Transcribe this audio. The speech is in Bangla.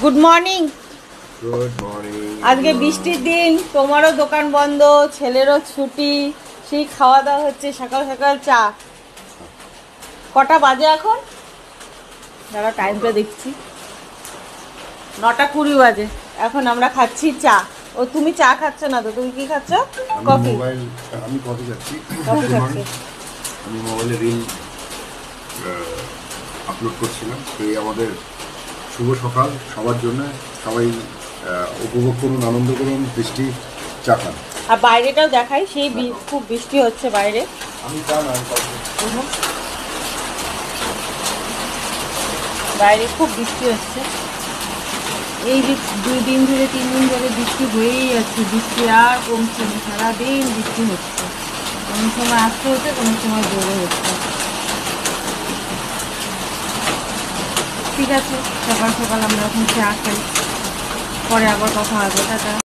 Good morning. Good morning. আজকে বৃষ্টির দিন, তোমারও দোকান বন্ধ, ছেলেরও ছুটি, সেই খাওয়া দাওয়া হচ্ছে সকাল সকাল চা। কটা বাজে এখন? দাঁড়া টাইমটা দেখছি, 9:20 বাজে। এখন আমরা খাচ্ছি চা। ও তুমি চা খাচ্ছ না তো, তুমি কি খাচ্ছ? কফি। আমি কফি খাচ্ছি। কফি খাচ্ছি। আমি মোবাইলে রিল আপলোড করছিলাম। এই আমাদের শুভ সকাল সবার জন্য। সবাই উপভোগ করুন, আনন্দ করুন, বৃষ্টি চা খান। আর বাইরেটাও দেখাই, সেই খুব বৃষ্টি হচ্ছে বাইরে। আমি চা না, বাইরে খুব বৃষ্টি হচ্ছে। এই যে 2 দিন ধরে 3 দিন ধরে বৃষ্টি হয়েই যাচ্ছে, বৃষ্টি আর কমছে না, সারাদিন বৃষ্টি হচ্ছে। কোনো সময় আসতে হচ্ছে, কোনো সময় জোরে হচ্ছে। ঠিক আছে, সকাল সকাল আমরা এখন চা খাই, পরে আবার কথা হবে। টাটা।